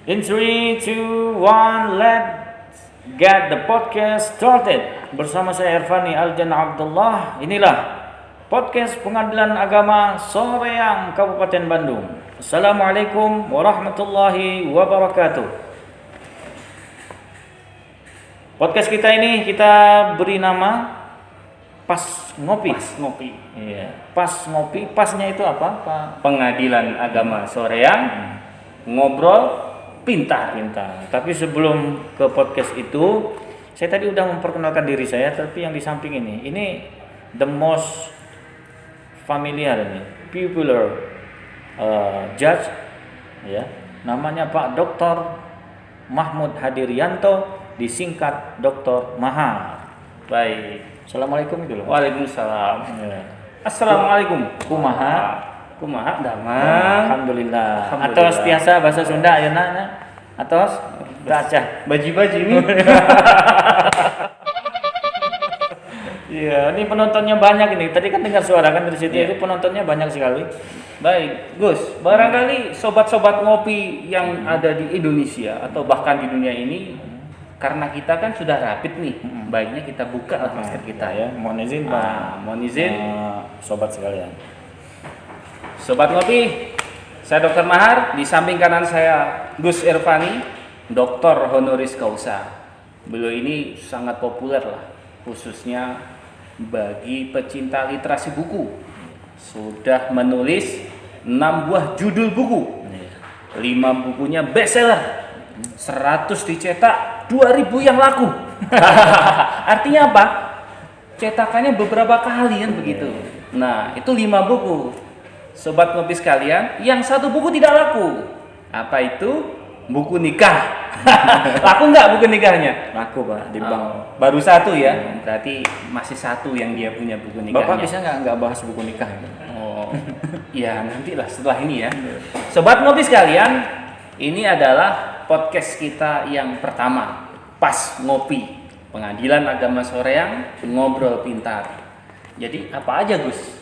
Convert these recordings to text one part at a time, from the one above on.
In 3, 2, 1, let's get the podcast started. Bersama saya Irfani Aljan Abdullah. Inilah podcast Pengadilan Agama Soreang Kabupaten Bandung. Assalamualaikum warahmatullahi wabarakatuh. Podcast kita ini kita beri nama Pas Ngopi. Pas Ngopi. Iya, Pas Ngopi. Pasnya itu apa, Pak? Pengadilan Agama Soreang ngobrol pintar. Tapi sebelum ke podcast itu, saya tadi udah memperkenalkan diri saya, tapi yang di samping ini the most familiar ini, popular judge, ya, namanya Pak Dr. Mahmud Hadirianto, disingkat Dr. Mahar. Baik. Assalamualaikum itu loh. Waalaikumsalam. Ya. Assalamualaikum. Kumaha? Kumaha damang. Alhamdulillah. Alhamdulillah. Atos tiasa bahasa Sunda ayeuna. Atos baca. Baji-baji ini. Iya, ini penontonnya banyak ini. Tadi kan dengar suara kan dari situ, Iya. itu penontonnya banyak sekali. Baik, Gus. Barangkali sobat-sobat ngopi yang ada di Indonesia atau bahkan di dunia ini, karena kita kan sudah rapid nih, baiknya kita buka lah masker kita ya. Mohon izin Pak. Mohon izin, Sobat sekalian. Sobat Ngopi, saya Dr. Mahar, di samping kanan saya Gus Irfani, Doktor Honoris Causa. Beliau ini sangat populer lah, khususnya bagi pecinta literasi buku. Sudah menulis 6 buah judul buku, 5 bukunya bestseller, 100 dicetak, 2000 yang laku. Artinya apa? Cetakannya beberapa kali kan begitu. Nah, itu 5 buku. Sobat Ngopi sekalian, yang 1 buku tidak laku. Apa itu? Buku nikah. Laku nggak buku nikahnya? Laku Pak di bank. Baru 1 ya. Berarti masih 1 yang dia punya buku nikahnya. Bapak bisa nggak bahas buku nikah? Oh, ya nantilah setelah ini ya. Sobat Ngopi sekalian, ini adalah podcast kita yang pertama, Pas Ngopi, Pengadilan Agama Soreang, ngobrol pintar. Jadi apa aja Gus?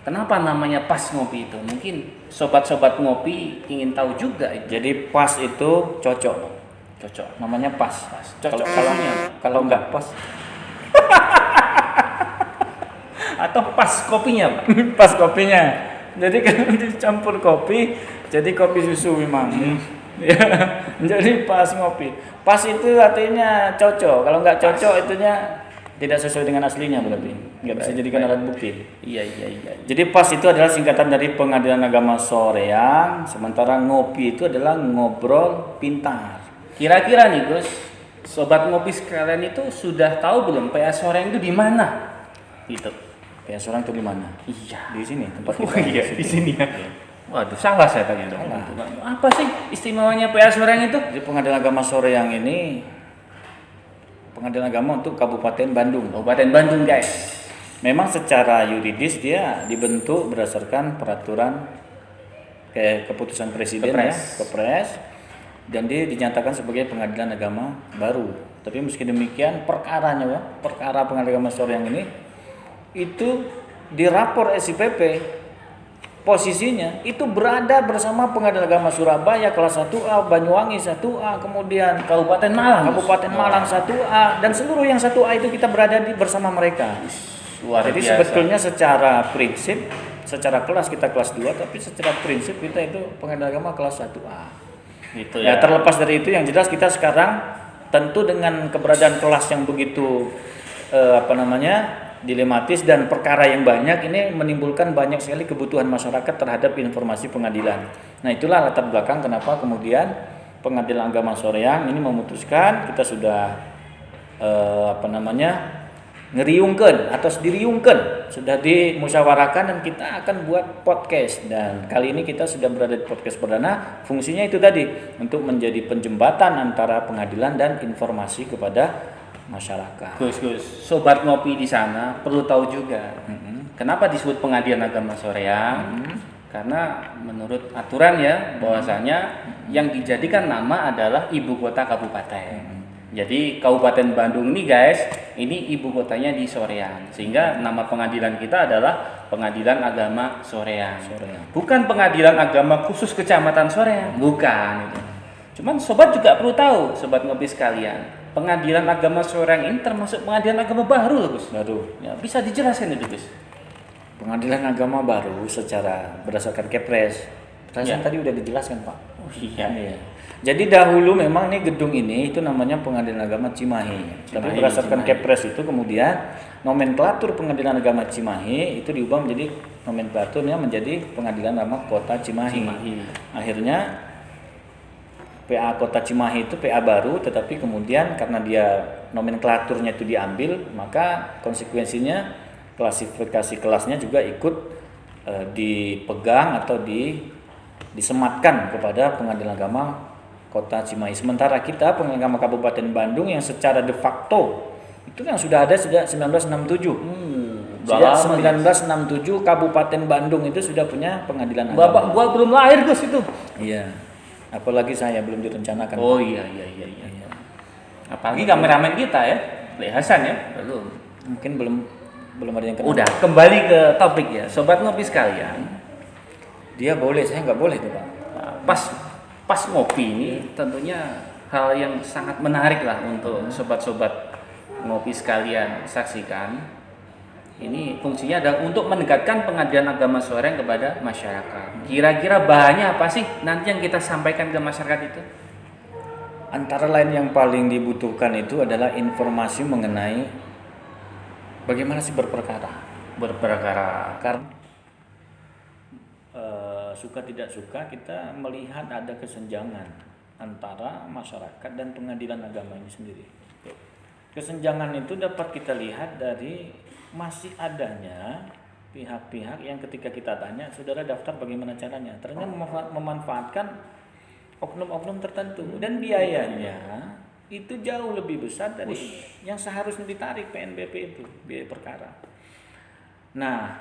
Kenapa namanya Pas Ngopi itu? Mungkin sobat-sobat ngopi ingin tahu juga itu. Jadi pas itu cocok. Cocok. Namanya pas. Cocok. Kalau nggak pas, Atau pas kopinya, Pak? pas kopinya. Jadi kalau dicampur kopi, jadi kopi susu memang. Ya, jadi pas ngopi. Pas itu artinya cocok. Kalau nggak cocok itunya tidak sesuai dengan aslinya, berarti nggak bisa jadikan alat bukti. Iya. Jadi pas itu adalah singkatan dari Pengadilan Agama Soreang, sementara ngopi itu adalah ngobrol pintar. Kira-kira nih Gus, sobat ngopi sekalian itu sudah tahu belum PA Soreang itu di mana? Gitu. Kayak seorang itu di mana? Iya. Di sini tempat Oh kita. iya, di sini ya. Waduh, salah saya tanya dong. Salah. Apa sih istimewanya PA Soreang itu? Jadi Pengadilan Agama Soreang ini Pengadilan Agama untuk Kabupaten Bandung. Kabupaten Bandung, guys. Memang secara yuridis dia dibentuk berdasarkan peraturan keputusan presiden Kepres. ya, Kepres, dan dia dinyatakan sebagai pengadilan agama baru. Tapi meski demikian perkaranya, Pak, perkara Pengadilan Agama Soreang ini itu di rapor SIPP posisinya itu berada bersama Pengadilan Agama Surabaya kelas 1A, Banyuwangi 1A, kemudian Kabupaten Malang. Kabupaten Malang 1A, dan seluruh yang 1A itu kita berada bersama mereka. Luar Jadi biasa. sebetulnya secara prinsip, secara kelas kita kelas 2, tapi secara prinsip kita itu Pengadilan Agama kelas 1A. Gitu Ya, terlepas dari itu yang jelas kita sekarang tentu dengan keberadaan kelas yang begitu dilematis dan perkara yang banyak ini menimbulkan banyak sekali kebutuhan masyarakat terhadap informasi pengadilan. Nah, itulah latar belakang kenapa kemudian Pengadilan Agama Soreang ini memutuskan kita sudah ngeriungkeun atau diriungkeun, sudah dimusyawarahkan dan kita akan buat podcast. Dan kali ini kita sudah berada di podcast perdana. Fungsinya itu tadi untuk menjadi penjembatan antara pengadilan dan informasi kepada masyarakat. Gus, sobat ngopi di sana perlu tahu juga. Kenapa disebut Pengadilan Agama Soreang? Karena menurut aturan ya bahwasanya yang dijadikan nama adalah ibu kota kabupaten. Jadi Kabupaten Bandung nih guys, ini ibu kotanya di Soreang. Sehingga nama pengadilan kita adalah Pengadilan Agama Soreang. Bukan pengadilan agama khusus Kecamatan Soreang, bukan itu. Cuman sobat juga perlu tahu, sobat ngopi sekalian, pengadilan agama Soreang ini termasuk pengadilan agama baru loh Gus. Baru. Ya, bisa dijelaskan itu Gus? Pengadilan agama baru secara berdasarkan Kepres. Perasaan Ya. tadi udah dijelaskan Pak. Oh iya. Iya. Jadi dahulu memang nih gedung ini itu namanya Pengadilan Agama Cimahi. Tapi Cimahi, berdasarkan Cimahi. Kepres itu kemudian nomenklatur Pengadilan Agama Cimahi itu diubah menjadi nomenklaturnya menjadi Pengadilan Agama Kota Cimahi. Akhirnya PA Kota Cimahi itu PA baru, tetapi kemudian karena dia nomenklaturnya itu diambil, maka konsekuensinya klasifikasi kelasnya juga ikut dipegang atau disematkan kepada Pengadilan Agama Kota Cimahi. Sementara kita Pengadilan Agama Kabupaten Bandung yang secara de facto itu yang sudah ada sejak 1967. Sejak 1967 Kabupaten Bandung itu sudah punya pengadilan agama. Bapak gua belum lahir Gus itu. Iya. Apalagi saya belum direncanakan. Oh iya. Apalagi kameramen kita ya, Leh Hasan ya. Belum. Mungkin belum ada yang kenal. Udah, kembali ke topik ya, sobat ngopi sekalian. Dia boleh, saya nggak boleh tuh Pak. Nah, pas ngopi ini tentunya hal yang sangat menarik lah untuk sobat-sobat ngopi sekalian saksikan. Ini fungsinya adalah untuk mendekatkan pengadilan agama Soreang kepada masyarakat. Kira-kira bahannya apa sih nanti yang kita sampaikan ke masyarakat itu? Antara lain yang paling dibutuhkan itu adalah informasi mengenai bagaimana sih berperkara. Karena suka tidak suka kita melihat ada kesenjangan antara masyarakat dan pengadilan agama ini sendiri. Kesenjangan itu dapat kita lihat dari masih adanya pihak-pihak yang ketika kita tanya, saudara daftar bagaimana caranya, ternyata memanfaatkan oknum-oknum tertentu dan biayanya itu jauh lebih besar dari yang seharusnya ditarik PNBP itu, biaya perkara. Nah,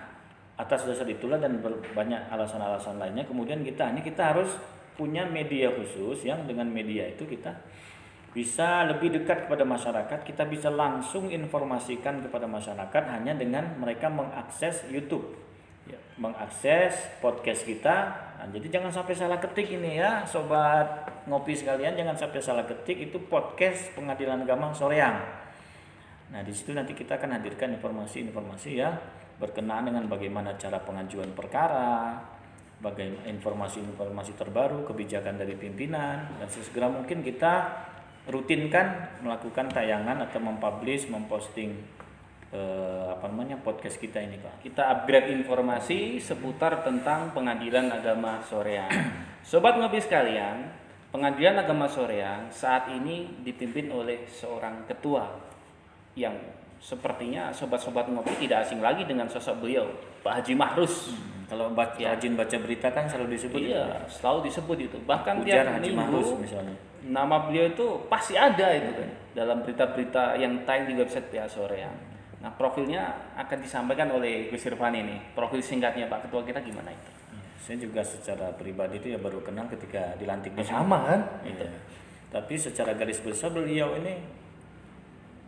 atas dasar itulah dan banyak alasan-alasan lainnya, kemudian kita harus punya media khusus yang dengan media itu kita bisa lebih dekat kepada masyarakat, kita bisa langsung informasikan kepada masyarakat hanya dengan mereka mengakses YouTube, mengakses podcast kita. Nah, jadi jangan sampai salah ketik ini ya, sobat ngopi sekalian, jangan sampai salah ketik itu podcast Pengadilan Agama Soreang. Nah, di situ nanti kita akan hadirkan informasi-informasi ya berkenaan dengan bagaimana cara pengajuan perkara, bagaimana informasi-informasi terbaru, kebijakan dari pimpinan, dan sesegera mungkin kita rutinkan melakukan tayangan atau memposting podcast kita ini Pak. Kita upgrade informasi seputar tentang Pengadilan Agama Soreang. Sobat ngopi sekalian, Pengadilan Agama Soreang saat ini dipimpin oleh seorang ketua yang sepertinya sobat-sobat ngopi tidak asing lagi dengan sosok beliau, Pak Haji Mahrus. Kalau rajin baca berita kan selalu disebut. Iya, selalu disebut itu. Bahkan Ujar tiap Haji minggu Mahrus misalnya. nama beliau itu pasti ada itu kan dalam berita-berita yang tayang di website PA Soreang. Nah, profilnya akan disampaikan oleh Gus Irfan ini. Profil singkatnya Pak Ketua kita gimana itu? Saya juga secara pribadi itu ya baru kenal ketika dilantik di Sama kan? Iya. Tapi secara garis besar beliau ini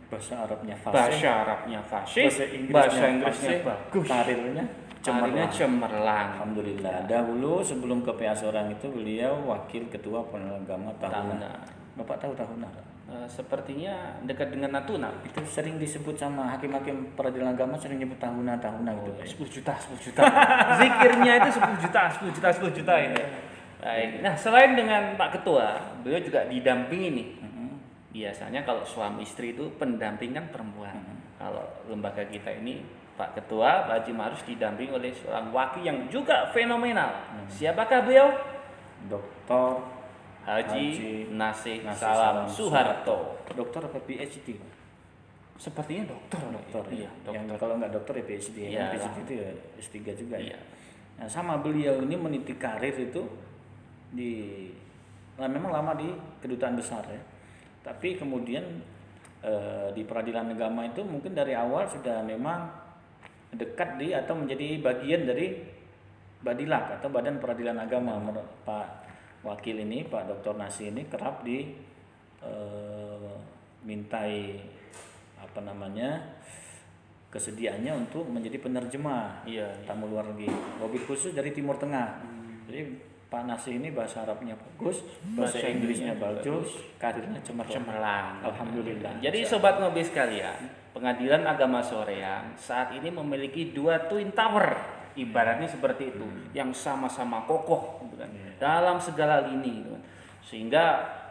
bahasa Arabnya fasih, bahasa Inggrisnya bagus, karirnya cemerlang. Alhamdulillah. Dahulu sebelum ke PA Soreang itu beliau wakil ketua Pengadilan Agama tahunan. Bapak tahu tahunan? Sepertinya dekat dengan Natuna. Itu sering disebut sama hakim-hakim peradilan agama, sering nyebut tahunan gitu. 10 juta. Zikirnya itu 10 juta ini. Baik. Nah, selain dengan Pak Ketua, beliau juga didampingi nih. Biasanya kalau suami istri itu pendampingan perempuan. Kalau lembaga kita ini Pak Ketua, Pak Haji Mahrus didampingi oleh seorang wakil yang juga fenomenal. Siapakah beliau? Dr. Haji Nasih Salam Soeharto. Dokter apa PhD? Sepertinya dokter. Iya, dokter. Yang kalau nggak dokter ya PhD. Iya. PhD itu ya S3 juga Iya. ya. Nah, sama beliau ini meniti karir itu memang lama di kedutaan besar ya. Tapi kemudian di peradilan agama itu mungkin dari awal sudah memang dekat atau menjadi bagian dari Badilak atau Badan Peradilan Agama. Pak wakil ini, Pak Dr. Nasi ini kerap mintai kesediaannya untuk menjadi penerjemah tamu luar negeri, wabil khusus dari Timur Tengah. Jadi Pak Nasi ini bahasa Arabnya bagus, bahasa Inggrisnya bagus, karirnya cemerlang. Alhamdulillah. Jadi sobat ngopi sekalian, Pengadilan Agama Soreang saat ini memiliki 2 twin tower, ibaratnya seperti itu, yang sama-sama kokoh gitu kan, dalam segala lini gitu kan. Sehingga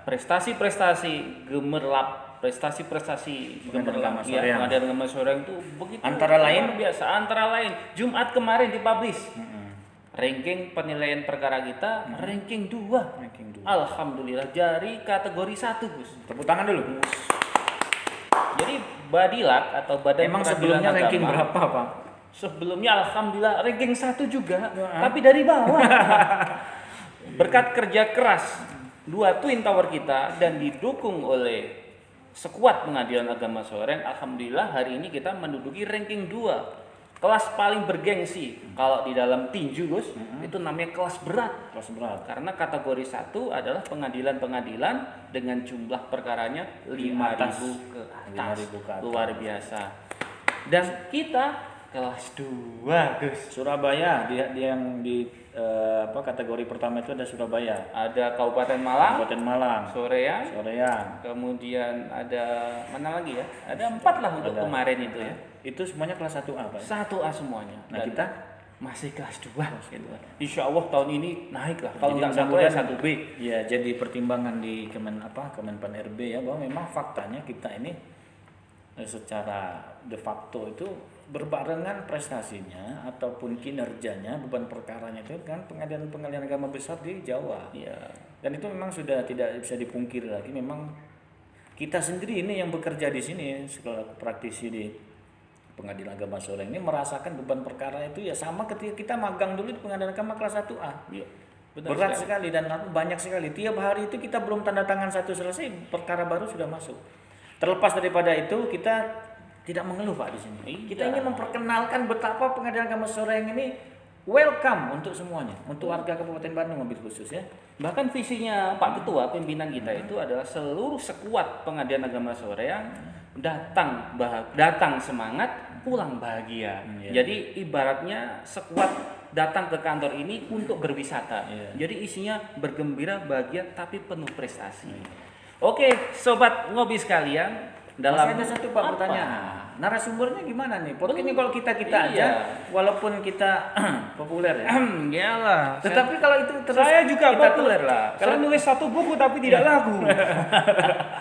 prestasi-prestasi gemerlap, prestasi-prestasi Agama ya, Soreang. Pengadilan Agama Soreang itu begitu Antara lain? luar biasa. Antara lain Jumat kemarin dipublish ranking penilaian perkara kita, ranking 2. Ranking 2. Alhamdulillah dari kategori 1, Gus. Tepuk tangan dulu. Jadi Badilat atau Badan Emang Peradilan sebelumnya Agama, ranking berapa, Pak? Sebelumnya alhamdulillah ranking 1 juga, tapi dari bawah. Berkat kerja keras 2 twin tower kita dan didukung oleh sekuat Pengadilan Agama Soreang, alhamdulillah hari ini kita menduduki ranking 2. Kelas paling bergengsi kalau di dalam tinju, Gus, itu namanya kelas berat. Kelas berat. Karena kategori 1 adalah pengadilan-pengadilan dengan jumlah perkaranya 5.000 ke atas. 5.000 ke atas. Luar biasa. Dan kita kelas 2, Gus. Surabaya dia yang di kategori pertama itu ada Surabaya, Ada Kabupaten Malang, Kabupaten Malang, Soreang, kemudian ada mana lagi ya? Ada 4 lah untuk Ada. kemarin itu ya. itu semuanya kelas 1A, Pak. 1A semuanya. Nah, Dan kita masih kelas 2 gitu. Insya Allah tahun ini naik lah. Kalau Jadi nggak 1A ya mudah-mudahan 1B. ya jadi pertimbangan di Kemenpan RB ya, bahwa memang faktanya kita ini secara de facto itu berbarengan prestasinya ataupun kinerjanya, beban perkaranya itu kan pengadilan agama besar di Jawa. Iya. Dan itu memang sudah tidak bisa dipungkiri lagi, memang kita sendiri ini yang bekerja di sini sekolah praktisi di Pengadilan Agama Soreang ini merasakan beban perkara itu ya sama ketika kita magang dulu di Pengadilan Agama kelas 1A. Iya. Berat sekali dan banyak sekali. Tiap hari itu kita belum tanda tangan satu selesai, perkara baru sudah masuk. Terlepas daripada itu, kita tidak mengeluh, Pak, di sini. Iya. Kita ingin memperkenalkan betapa Pengadilan Agama Soreang ini welcome untuk semuanya, untuk warga Kabupaten Bandung mobil khusus ya. Bahkan visinya Pak Ketua pimpinan kita itu adalah seluruh sekuat Pengadilan Agama Soreang datang semangat, pulang bahagia. Iya. Jadi ibaratnya sekuat datang ke kantor ini untuk berwisata. Iya. Jadi isinya bergembira, bahagia, tapi penuh prestasi. Oke, sobat ngopi sekalian, Masih ada satu, Pak, apa? pertanyaan. Narasumbernya gimana nih? Podcast ini kalau kita Iya. aja, walaupun kita populer ya. Iyalah. Tetapi kalau itu terus saya juga kita populer lah. Kalau nulis satu buku tapi tidak laku.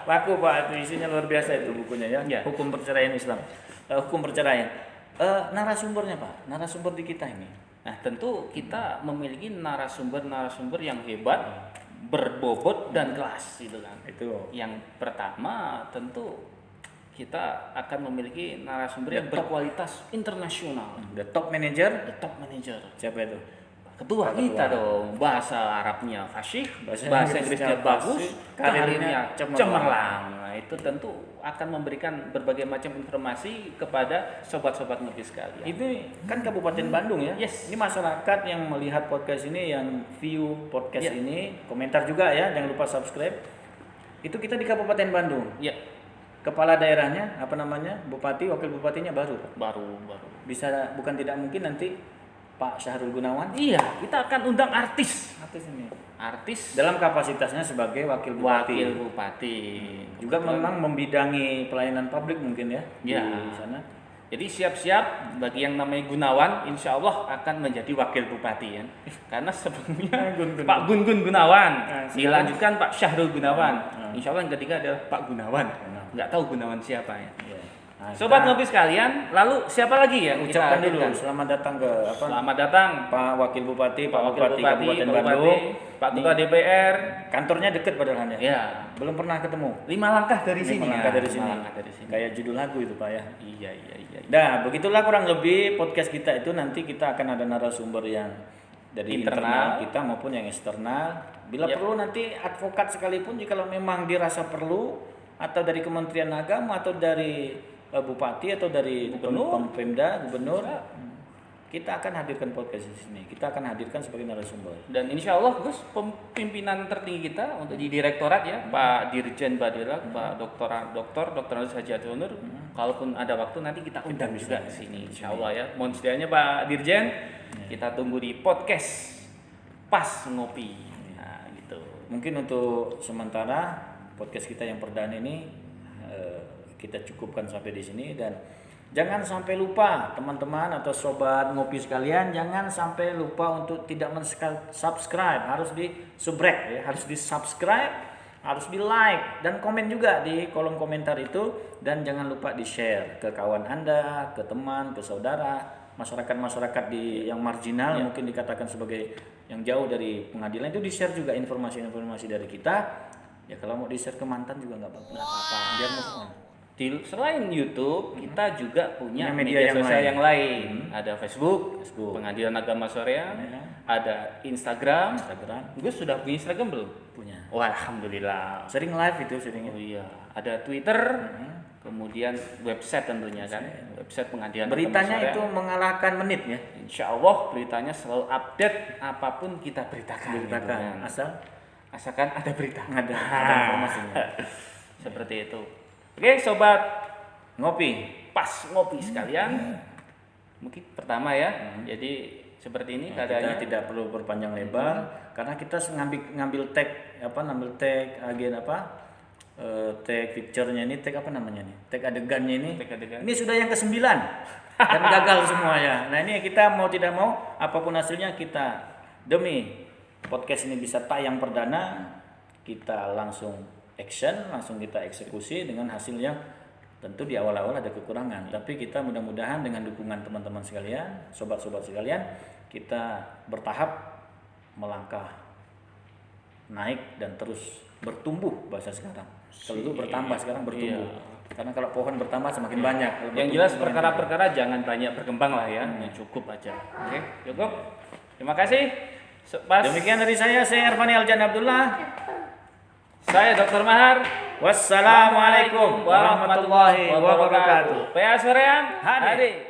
laku, Pak, itu isinya luar biasa itu bukunya ya. Ya. Hukum perceraian Islam. Hukum perceraian. Narasumbernya, Pak. Narasumber di kita ini. Nah, tentu kita memiliki narasumber-narasumber yang hebat, berbobot dan kelas gitu kan. Itu Yang pertama tentu kita akan memiliki narasumber yang The top. berkualitas internasional. the top manager. The top manager. Siapa itu? Ketua Pak kita Ketua. dong, bahasa Arabnya fasih, Bahasa bahasa Inggrisnya Inggrisnya bagus, fasih, karirnya cemerlang. cemerlang. Nah, itu tentu akan memberikan berbagai macam informasi kepada sobat-sobat ngopi sekalian. Itu kan Kabupaten Bandung ya. Yes. Ini masyarakat yang melihat podcast ini, yang view podcast Ya. ini, komentar juga ya, jangan lupa subscribe. Itu kita di Kabupaten Bandung. Ya, Kepala daerahnya apa namanya? Bupati, wakil bupatinya baru, Pak. baru. Bisa, bukan tidak mungkin nanti Pak Syahrul Gunawan Iya, kita akan undang artis. artis ini Artis dalam kapasitasnya sebagai wakil bupati. wakil bupati. Juga Kebetulan. memang membidangi pelayanan publik mungkin ya, Ya. di sana. Jadi siap-siap bagi yang namanya Gunawan, insya Allah akan menjadi wakil bupati ya. Karena sebelumnya Gun-gun. Pak Gun-Gun Gunawan, Nah, dilanjutkan Pak Syahrul Gunawan. Nah. Insya Allah yang ketiga adalah Pak Gunawan. Nah. Nggak tahu Gunawan siapa ya. Ya. Nah, Sobat kita ngopi sekalian, lalu siapa lagi ya? Kita ucapkan dulu hadirkan? selamat datang ke apa? Selamat datang Pak Wakil Bupati, Pak Wakil Bupati Kabupaten Pak Bandung. Pak Ketua DPR. Kantornya dekat padahal ya. Ya, Belum pernah ketemu. 5 langkah dari 5 sini. langkah ya. dari 5 sini. langkah dari sini. Kayak judul lagu itu, Pak ya. Iya. Nah, begitulah kurang lebih podcast kita itu. Nanti kita akan ada narasumber yang dari internal Internal kita maupun yang eksternal. Bila Yap. perlu nanti advokat sekalipun, jika memang dirasa perlu, atau dari Kementerian Agama atau dari bupati atau dari Gubernur. Pemda, gubernur, kita akan hadirkan podcast di sini. Kita akan hadirkan sebagai narasumber. Dan insya Allah Gus, pimpinan tertinggi kita untuk di direktorat ya, Pak Dirjen Badirak, Pak Dr. Andes Haji Atunur, kalaupun ada waktu nanti kita undang juga di sini, insya Allah ya. Mohon sedianya Pak Dirjen, kita tunggu di podcast Pas Ngopi. Nah, gitu. Mungkin untuk sementara podcast kita yang perdana ini kita cukupkan sampai di sini, dan jangan sampai lupa teman-teman atau sobat ngopi sekalian, jangan sampai lupa untuk tidak subscribe, harus di subrek ya, harus di subscribe, harus di like dan komen juga di kolom komentar itu, dan jangan lupa di share ke kawan Anda, ke teman, ke saudara, masyarakat yang marginal, mungkin dikatakan sebagai yang jauh dari pengadilan, itu di share juga informasi-informasi dari kita. Ya kalau mau di share ke mantan juga nggak apa-apa, biar move on. Selain YouTube, kita juga punya Media yang sosial lain. yang lain. Ada Facebook, Pengadilan Agama Soreang, ada Instagram. Gus sudah punya Instagram belum? Punya. Wah, alhamdulillah. Sering live itu seringnya. Oh iya, ada Twitter, kemudian website tentunya kan, website Pengadilan Beritanya Agama itu Soreang. mengalahkan menit ya. Insya Allah beritanya selalu update, apapun kita beritakan. Gitu kan. Asalkan ada berita, ada informasinya. Seperti itu. Oke, sobat Ngopi. Pas Ngopi sekalian, mungkin pertama ya. Jadi seperti ini Kita keadaannya. tidak perlu berpanjang lebar karena kita ngambil tag agen tag picture-nya ini, tag apa namanya nih? Tag adegannya ini. Tag adegan. Ini sudah yang ke-9 dan gagal semuanya. Nah, ini kita mau tidak mau apapun hasilnya, kita demi podcast ini bisa tayang perdana, kita langsung action, langsung kita eksekusi dengan hasil yang tentu di awal-awal ada kekurangan, tapi kita mudah-mudahan dengan dukungan teman-teman sekalian, sobat-sobat sekalian, kita bertahap melangkah naik dan terus bertumbuh bahasa sekarang. Kalau itu bertambah, sekarang bertumbuh. Karena kalau pohon bertambah semakin banyak. Yang jelas perkara-perkara jangan banyak berkembang lah ya, cukup aja. Oke, cukup. Terima kasih. Demikian dari saya Irfani Aljan Abdullah. Saya Dr. Mahar. Wassalamualaikum warahmatullahi wabarakatuh. PA Soreang. Hadi.